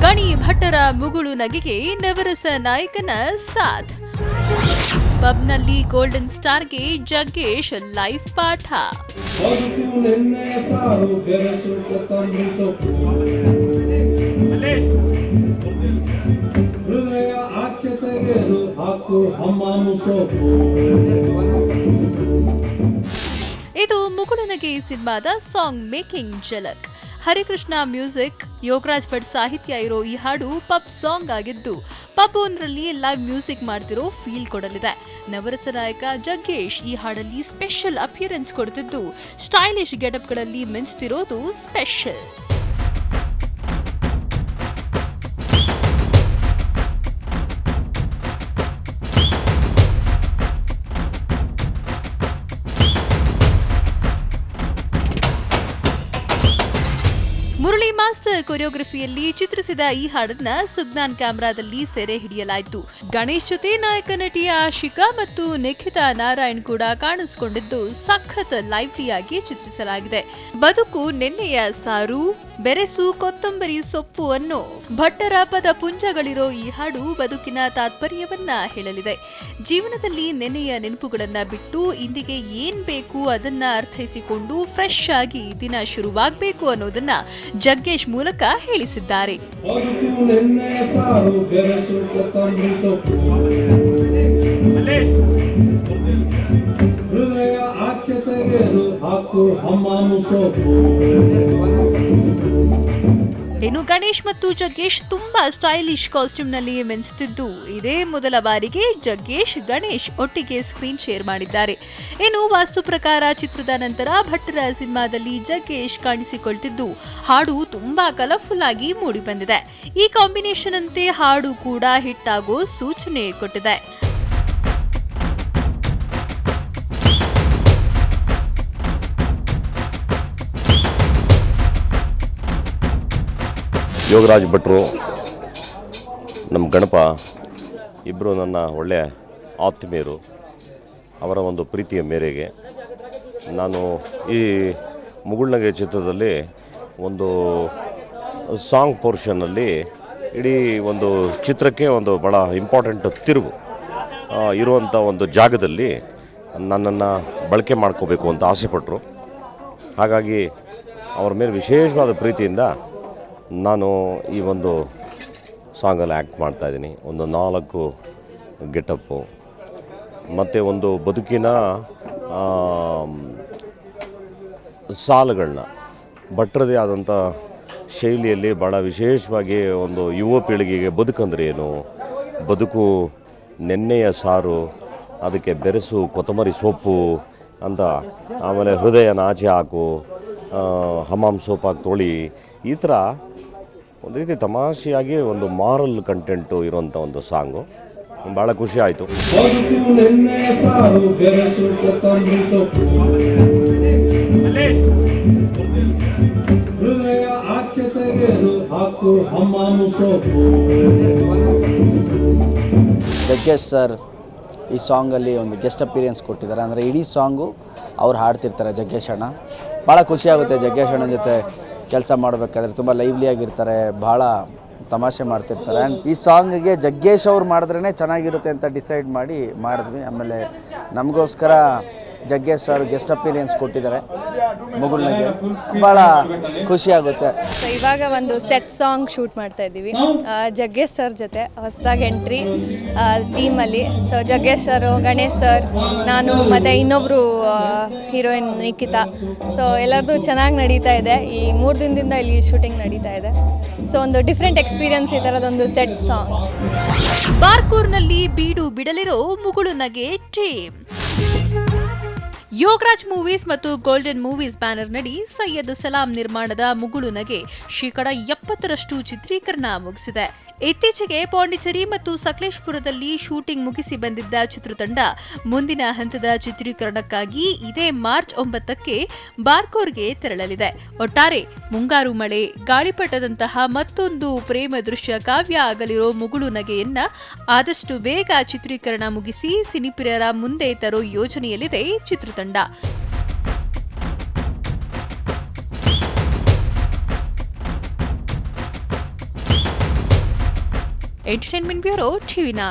ಗಣಿ ಭಟ್ಟರ ಮುಗುಳು ನಗೆಗೆ ನವರಸ ನಾಯಕನ ಸಾಥ್. ಪಬ್ನಲ್ಲಿ ಗೋಲ್ಡನ್ ಸ್ಟಾರ್ಗೆ ಜಗ್ಗೇಶ್ ಲೈವ್ ಪಾಠ. ಇದು ಮುಗುಳುನಗೆ ಸಿನಿಮಾದ ಸಾಂಗ್ ಮೇಕಿಂಗ್ ಝಲಕ್. ಹರಿಕೃಷ್ಣ ಮ್ಯೂಸಿಕ್, ಯೋಗರಾಜ್ ಭಟ್ ಸಾಹಿತ್ಯ ಇರೋ ಈ ಹಾಡು ಪಬ್ ಸಾಂಗ್ ಆಗಿದ್ದು ಪಬ್ ಒಂದರಲ್ಲಿ ಲೈವ್ ಮ್ಯೂಸಿಕ್ ಮಾಡ್ತಿರೋ ಫೀಲ್ ಕೊಡಲಿದೆ. ನವರಸ ನಾಯಕ ಜಗ್ಗೇಶ್ ಈ ಹಾಡಲ್ಲಿ ಸ್ಪೆಷಲ್ ಅಪಿಯರೆನ್ಸ್ ಕೊಡ್ತಿದ್ದು ಸ್ಟೈಲಿಶ್ ಗೆಟಪ್ಗಳಲ್ಲಿ ಮಿಂಚ್ತಿರೋದು ಸ್ಪೆಷಲ್. ಮುರಳಿ ಮಾಸ್ಟರ್ ಕೊರಿಯೋಗ್ರಫಿಯಲ್ಲಿ ಚಿತ್ರಿಸಿದ ಈ ಹಾಡನ್ನ ಸುಜ್ಞಾನ್ ಕ್ಯಾಮೆರಾದಲ್ಲಿ ಸೆರೆ ಹಿಡಿಯಲಾಯಿತು. ಗಣೇಶ್ ಜೊತೆ ನಾಯಕ ನಟಿ ಆಶಿಕಾ ಮತ್ತು ನಿಖಿತಾ ನಾರಾಯಣ್ ಕೂಡ ಕಾಣಿಸಿಕೊಂಡಿದ್ದು ಸಖತ್ ಲೈವ್ಲಿಯಾಗಿ ಚಿತ್ರಿಸಲಾಗಿದೆ. ಬದುಕು ನೆನ್ನೆಯ ಸಾರು, ಬೆರೆಸು ಕೊತ್ತಂಬರಿ ಸೊಪ್ಪು ಅನ್ನೋ ಭಟ್ಟರ ಪದ ಪುಂಜಗಳಿರೋ ಈ ಹಾಡು ಬದುಕಿನ ತಾತ್ಪರ್ಯವನ್ನ ಹೇಳಲಿದೆ. ಜೀವನದಲ್ಲಿ ನೆನ್ನೆಯ ನೆನಪುಗಳನ್ನ ಬಿಟ್ಟು ಇಂದಿಗೆ ಏನ್ ಬೇಕು ಅದನ್ನ ಅರ್ಥೈಸಿಕೊಂಡು ಫ್ರೆಶ್ ಆಗಿ ದಿನ ಶುರುವಾಗಬೇಕು ಅನ್ನೋದನ್ನ ಜಗ್ಗೇಶ್ ಮೂಲಕ ಹೇಳಿಸಿದ್ದಾರೆ. ಇನ್ನು ಗಣೇಶ್ ಮತ್ತು ಜಗ್ಗೇಶ್ ತುಂಬಾ ಸ್ಟೈಲಿಶ್ ಕಾಸ್ಟ್ಯೂಮ್ ನಲ್ಲಿ ಮಿಂಚುತ್ತಿದ್ದು ಇದೇ ಮೊದಲ ಬಾರಿಗೆ ಜಗ್ಗೇಶ್ ಗಣೇಶ್ ಒಟ್ಟಿಗೆ ಸ್ಕ್ರೀನ್ ಶೇರ್ ಮಾಡಿದ್ದಾರೆ. ಇನ್ನು ವಾಸ್ತು ಪ್ರಕಾರ ಚಿತ್ರದ ನಂತರ ಭಟ್ಟರ ಸಿನಿಮಾದಲ್ಲಿ ಜಗ್ಗೇಶ್ ಕಾಣಿಸಿಕೊಳ್ತಿದ್ದು ಹಾಡು ತುಂಬಾ ಕಲರ್ಫುಲ್ ಆಗಿ ಮೂಡಿ ಬಂದಿದೆ. ಈ ಕಾಂಬಿನೇಷನ್ ಅಂತೆ ಹಾಡು ಕೂಡ ಹಿಟ್ ಆಗೋ ಸೂಚನೆ ಕೊಟ್ಟಿದೆ. ಯೋಗರಾಜ್ ಭಟ್ರು, ನಮ್ಮ ಗಣಪ ಇಬ್ಬರು ನನ್ನ ಒಳ್ಳೆಯ ಆತ್ಮೀಯರು. ಅವರ ಒಂದು ಪ್ರೀತಿಯ ಮೇರೆಗೆ ನಾನು ಈ ಮುಗುಳ್ನಗೆ ಚಿತ್ರದಲ್ಲಿ ಒಂದು ಸಾಂಗ್ ಪೋರ್ಷನ್ನಲ್ಲಿ ಇಡೀ ಒಂದು ಚಿತ್ರಕ್ಕೆ ಒಂದು ಭಾಳ ಇಂಪಾರ್ಟೆಂಟ್ ತಿರುವು ಇರುವಂಥ ಒಂದು ಜಾಗದಲ್ಲಿ ನನ್ನನ್ನು ಬಳಕೆ ಮಾಡ್ಕೋಬೇಕು ಅಂತ ಆಸೆಪಟ್ಟರು. ಹಾಗಾಗಿ ಅವರ ಮೇಲೆ ವಿಶೇಷವಾದ ಪ್ರೀತಿಯಿಂದ ನಾನು ಈ ಒಂದು ಸಾಂಗಲ್ಲಿ ಆ್ಯಕ್ಟ್ ಮಾಡ್ತಾಯಿದ್ದೀನಿ. ಒಂದು 4 ಗೆಟಪ್ಪು ಮತ್ತು ಒಂದು ಬದುಕಿನ ಸಾಲುಗಳನ್ನ ಭಟ್ರದೇ ಆದಂಥ ಶೈಲಿಯಲ್ಲಿ ಭಾಳ ವಿಶೇಷವಾಗಿ ಒಂದು ಯುವ ಪೀಳಿಗೆಗೆ ಬದುಕಂದ್ರೆ ಏನು, ಬದುಕು ನೆನ್ನೆಯ ಸಾರು, ಅದಕ್ಕೆ ಬೆರೆಸು ಕೊತ್ತಂಬರಿ ಸೊಪ್ಪು ಅಂತ, ಆಮೇಲೆ ಹೃದಯನ ಆಚೆ ಹಾಕು, ಹಮಾಮ್ ಸೋಪಾಗಿ ತೊಳಿ, ಈ ಥರ ಒಂದು ರೀತಿ ತಮಾಷೆಯಾಗಿ ಒಂದು ಮಾರಲ್ ಕಂಟೆಂಟು ಇರುವಂಥ ಒಂದು ಸಾಂಗು. ಭಾಳ ಖುಷಿ ಆಯಿತು. ಜಗ್ಗೇಶ್ ಸರ್ ಈ ಸಾಂಗಲ್ಲಿ ಒಂದು ಗೆಸ್ಟ್ ಅಪಿರಿಯನ್ಸ್ ಕೊಟ್ಟಿದ್ದಾರೆ. ಅಂದರೆ ಇಡೀ ಸಾಂಗು ಅವ್ರು ಹಾಡ್ತಿರ್ತಾರೆ ಜಗ್ಗೇಶ್ ಅಣ್ಣ. ಭಾಳ ಖುಷಿಯಾಗುತ್ತೆ ಜಗ್ಗೇಶ್ ಅಣ್ಣನ ಜೊತೆ ಕೆಲಸ ಮಾಡಬೇಕಾದ್ರೆ. ತುಂಬ ಲೈವ್ಲಿಯಾಗಿರ್ತಾರೆ, ಭಾಳ ತಮಾಷೆ ಮಾಡ್ತಿರ್ತಾರೆ. ಆ್ಯಂಡ್ ಈ ಸಾಂಗಿಗೆ ಜಗ್ಗೇಶ್ ಅವ್ರು ಮಾಡಿದ್ರೇ ಚೆನ್ನಾಗಿರುತ್ತೆ ಅಂತ ಡಿಸೈಡ್ ಮಾಡಿದ್ವಿ. ಆಮೇಲೆ ನಮಗೋಸ್ಕರ ಜಗ್ಗೇಶ್ ಸರ್ ಗೆಸ್ಟ್ ಅಪಿರಿಯನ್ಸ್ ಕೊಟ್ಟಿದ್ದಾರೆ ಮುಗುಳ್ನಗೆ. ಭಾಳ ಖುಷಿಯಾಗುತ್ತೆ. ಸೊ ಇವಾಗ ಒಂದು ಸೆಟ್ ಸಾಂಗ್ ಶೂಟ್ ಮಾಡ್ತಾ ಇದ್ದೀವಿ ಜಗ್ಗೇಶ್ ಸರ್ ಜೊತೆ, ಹೊಸದಾಗಿ ಎಂಟ್ರಿ ಟೀಮಲ್ಲಿ. So Jaggesh sir, Ganesh sir, ನಾನು ಮತ್ತು ಇನ್ನೊಬ್ಬರು ಹೀರೋಯಿನ್ ನಿಖಿತಾ. ಸೊ ಎಲ್ಲರದು ಚೆನ್ನಾಗಿ ನಡೀತಾ ಇದೆ. ಈ 3 ದಿನದಿಂದ ಇಲ್ಲಿ ಶೂಟಿಂಗ್ ನಡೀತಾ ಇದೆ. ಸೊ ಒಂದು ಡಿಫ್ರೆಂಟ್ ಎಕ್ಸ್ಪೀರಿಯನ್ಸ್ ಈ ಥರದೊಂದು ಸೆಟ್ ಸಾಂಗ್. ಬಾರ್ಕೂರ್ನಲ್ಲಿ ಬೀಡು ಬಿಡಲಿರೋ ಮುಗುಳುನಗೆ ಟೀಮ್. ಯೋಗರಾಜ್ ಮೂವೀಸ್ ಮತ್ತು ಗೋಲ್ಡನ್ ಮೂವೀಸ್ ಬ್ಯಾನರ್ ನಡಿ ಸೈಯದ್ ಸಲಾಂ ನಿರ್ಮಾಣದ ಮುಗುಳುನಗೆ 70% ಚಿತ್ರೀಕರಣ ಮುಗಿಸಿದೆ. ಇತ್ತೀಚೆಗೆ ಪಾಂಡಿಚೇರಿ ಮತ್ತು ಸಕಲೇಶಪುರದಲ್ಲಿ ಶೂಟಿಂಗ್ ಮುಗಿಸಿ ಬಂದಿದ್ದ ಚಿತ್ರತಂಡ ಮುಂದಿನ ಹಂತದ ಚಿತ್ರೀಕರಣಕ್ಕಾಗಿ ಇದೇ ಮಾರ್ಚ್ 9ಕ್ಕೆ ಬಾರ್ಕೋರ್ಗೆ ತೆರಳಲಿದೆ. ಒಟ್ಟಾರೆ ಮುಂಗಾರು ಮಳೆ, ಗಾಳಿಪಟದಂತಹ ಮತ್ತೊಂದು ಪ್ರೇಮ ದೃಶ್ಯ ಕಾವ್ಯ ಆಗಲಿರೋ ಮುಗುಳುನಗೆಯನ್ನ ಆದಷ್ಟು ಬೇಗ ಚಿತ್ರೀಕರಣ ಮುಗಿಸಿ ಸಿನಿಪ್ರಿಯರ ಮುಂದೆ ತರೋ ಯೋಜನೆಯಲ್ಲಿದೆ ಚಿತ್ರತಂಡ. Entertainment bureau TV9.